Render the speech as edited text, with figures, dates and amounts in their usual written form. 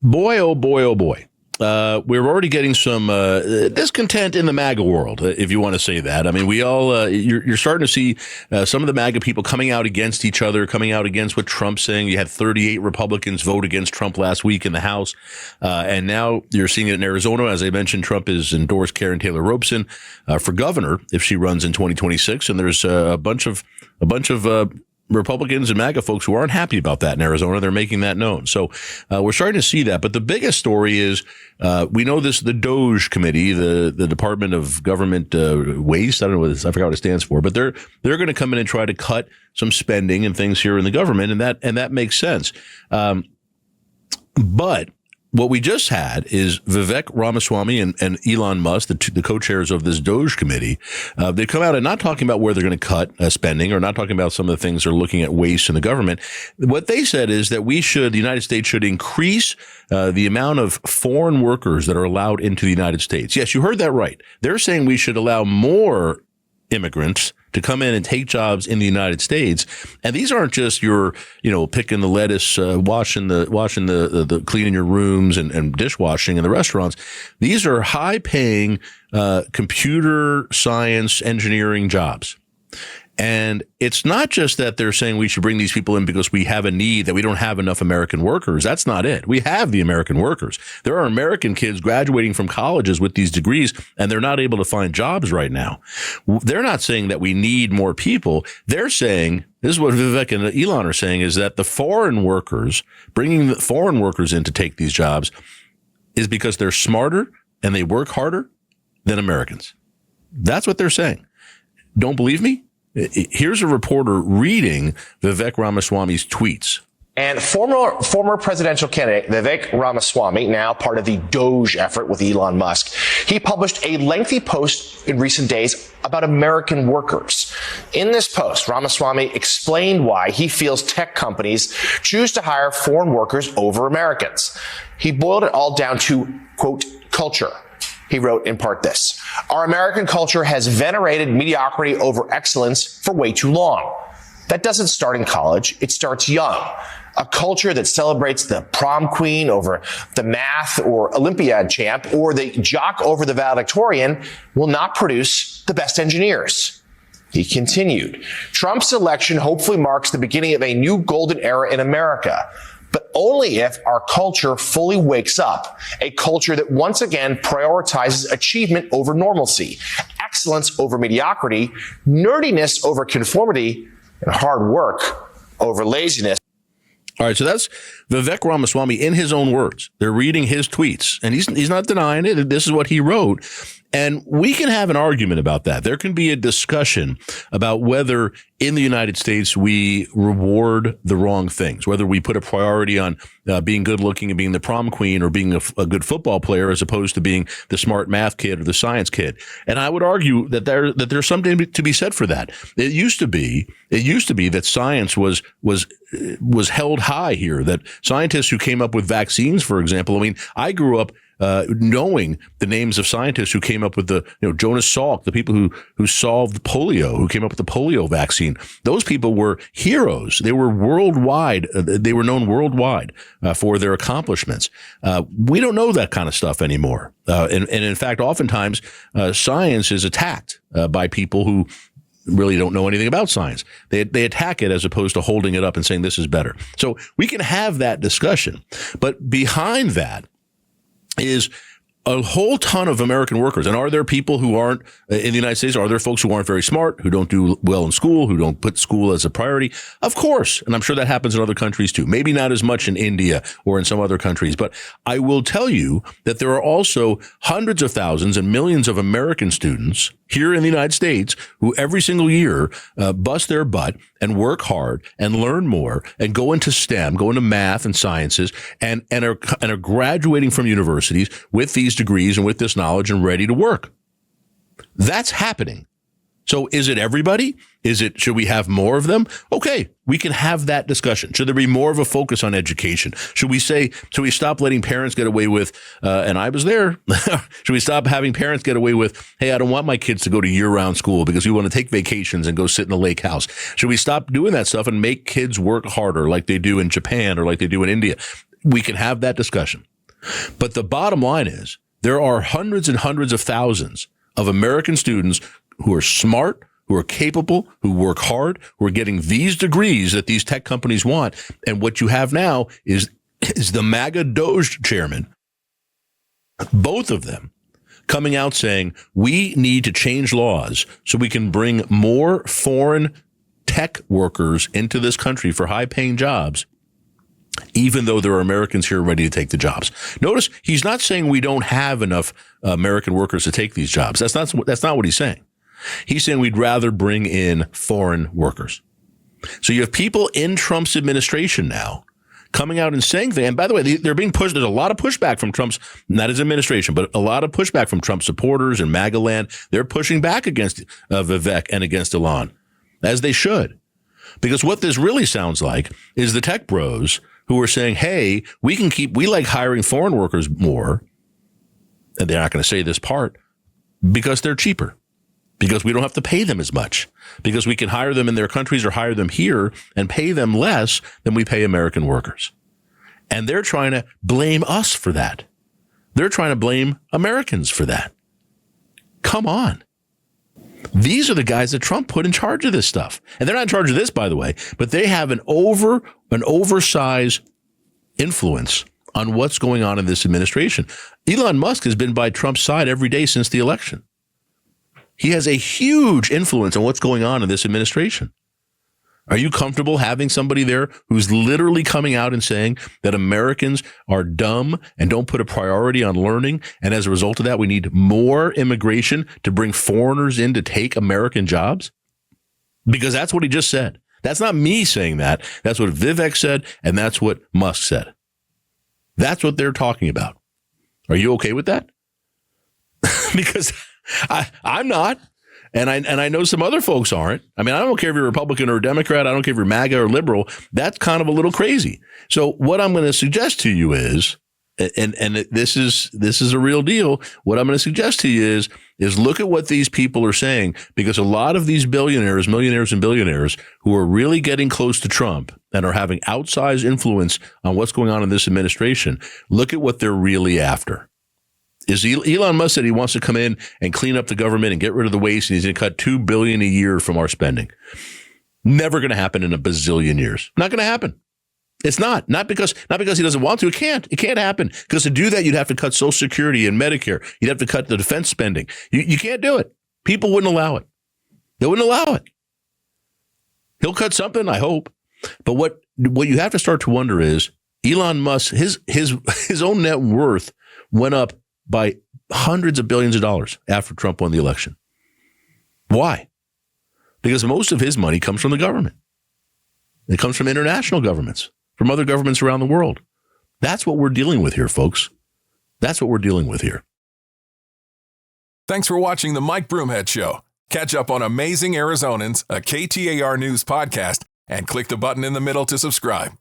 Boy, oh boy, oh boy. We're already getting some discontent in the MAGA world, if you want to say that. I mean, we all you're starting to see some of the MAGA people coming out against each other, coming out against what Trump's saying. You had 38 Republicans vote against Trump last week in the House, and now you're seeing it in Arizona. As I mentioned, Trump has endorsed Karen Taylor Robeson for governor if she runs in 2026, and there's a bunch of Republicans and MAGA folks who aren't happy about that in Arizona. They're making that known. So we're starting to see that. But the biggest story is we know the DOGE committee, the Department of Government Waste. I don't know I forgot what it stands for, but they're going to come in and try to cut some spending and things here in the government, and that makes sense. But what we just had is Vivek Ramaswamy and Elon Musk, the co-chairs of this DOGE committee. They come out and not talking about where they're going to cut spending or not talking about some of the things they're looking at waste in the government. What they said is that the United States should increase the amount of foreign workers that are allowed into the United States. Yes, you heard that right. They're saying we should allow more immigrants to come in and take jobs in the United States. And these aren't just your, picking the lettuce, washing the cleaning your rooms and dishwashing in the restaurants. These are high paying, computer science engineering jobs. And it's not just that they're saying we should bring these people in because we have a need, that we don't have enough American workers. That's not it. We have the American workers. There are American kids graduating from colleges with these degrees, and they're not able to find jobs right now. They're not saying that we need more people. They're saying, this is what Vivek and Elon are saying, is that the foreign workers, bringing the foreign workers in to take these jobs is because they're smarter and they work harder than Americans. That's what they're saying. Don't believe me? Here's a reporter reading Vivek Ramaswamy's tweets. And former presidential candidate Vivek Ramaswamy, now part of the DOGE effort with Elon Musk, he published a lengthy post in recent days about American workers. In this post, Ramaswamy explained why he feels tech companies choose to hire foreign workers over Americans. He boiled it all down to, quote, culture. He wrote in part this: "Our American culture has venerated mediocrity over excellence for way too long. That doesn't start in college. It starts young. A culture that celebrates the prom queen over the math or Olympiad champ or the jock over the valedictorian will not produce the best engineers." He continued, "Trump's election hopefully marks the beginning of a new golden era in America, but only if our culture fully wakes up, a culture that once again prioritizes achievement over normalcy, excellence over mediocrity, nerdiness over conformity, and hard work over laziness." All right, so that's Vivek Ramaswamy in his own words. They're reading his tweets, and he's not denying it. This is what he wrote. And we can have an argument about that. There can be a discussion about whether in the United States we reward the wrong things, whether we put a priority on being good looking and being the prom queen or being a good football player as opposed to being the smart math kid or the science kid. And I would argue that there's something to be said for that. It used to be that science was held high here, that scientists who came up with vaccines, for example. I mean, I grew up knowing the names of scientists who came up with Jonas Salk, the people who solved polio, who came up with the polio vaccine. Those people were heroes. They were worldwide. They were known worldwide for their accomplishments. We don't know that kind of stuff anymore. And in fact, oftentimes science is attacked by people who really don't know anything about science. They attack it as opposed to holding it up and saying this is better. So we can have that discussion. But behind that is a whole ton of American workers. And are there people who aren't in the United States? Are there folks who aren't very smart, who don't do well in school, who don't put school as a priority? Of course. And I'm sure that happens in other countries too. Maybe not as much in India or in some other countries. But I will tell you that there are also hundreds of thousands and millions of American students here in the United States who every single year bust their butt and work hard and learn more and go into STEM, go into math and sciences and are graduating from universities with these degrees and with this knowledge and ready to work. That's happening. So is it everybody? Should we have more of them? Okay, we can have that discussion. Should there be more of a focus on education? Should we stop letting parents get away with, and I was there, should we stop having parents get away with, hey, I don't want my kids to go to year-round school because we want to take vacations and go sit in the lake house? Should we stop doing that stuff and make kids work harder like they do in Japan or like they do in India? We can have that discussion. But the bottom line is there are hundreds and hundreds of thousands of American students who are smart, who are capable, who work hard, who are getting these degrees that these tech companies want. And what you have now is the MAGA DOGE chairman, both of them, coming out saying we need to change laws so we can bring more foreign tech workers into this country for high-paying jobs, even though there are Americans here ready to take the jobs. Notice he's not saying we don't have enough American workers to take these jobs. That's not what he's saying. He's saying we'd rather bring in foreign workers. So you have people in Trump's administration now coming out and saying things. And by the way, they're being pushed. There's a lot of pushback from Trump's, not his administration, but a lot of pushback from Trump supporters and MAGA land. They're pushing back against Vivek and against Elon, as they should. Because what this really sounds like is the tech bros who are saying, hey, we like hiring foreign workers more. And they're not going to say this part because they're cheaper, because we don't have to pay them as much, because we can hire them in their countries or hire them here and pay them less than we pay American workers. And they're trying to blame us for that. They're trying to blame Americans for that. Come on. These are the guys that Trump put in charge of this stuff. And they're not in charge of this, by the way, but they have an oversized influence on what's going on in this administration. Elon Musk has been by Trump's side every day since the election. He has a huge influence on what's going on in this administration. Are you comfortable having somebody there who's literally coming out and saying that Americans are dumb and don't put a priority on learning, and as a result of that, we need more immigration to bring foreigners in to take American jobs? Because that's what he just said. That's not me saying that. That's what Vivek said, and that's what Musk said. That's what they're talking about. Are you okay with that? Because I'm not. And I know some other folks aren't. I mean, I don't care if you're a Republican or a Democrat. I don't care if you're MAGA or liberal. That's kind of a little crazy. So what I'm going to suggest to you is, and this is a real deal. What I'm going to suggest to you is look at what these people are saying, because a lot of these millionaires and billionaires who are really getting close to Trump and are having outsized influence on what's going on in this administration, look at what they're really after. Is Elon Musk said he wants to come in and clean up the government and get rid of the waste, and he's going to cut $2 billion a year from our spending. Never going to happen in a bazillion years. Not going to happen. It's not because he doesn't want to. It can't happen, because to do that, you'd have to cut Social Security and Medicare. You'd have to cut the defense spending. You can't do it. People wouldn't allow it. They wouldn't allow it. He'll cut something, I hope. But what you have to start to wonder is Elon Musk, his own net worth went up by hundreds of billions of dollars after Trump won the election. Why? Because most of his money comes from the government. It comes from international governments, from other governments around the world. That's what we're dealing with here, folks. That's what we're dealing with here. Thanks for watching the Mike Broomhead Show. Catch up on Amazing Arizonans, a KTAR News podcast, and click the button in the middle to subscribe.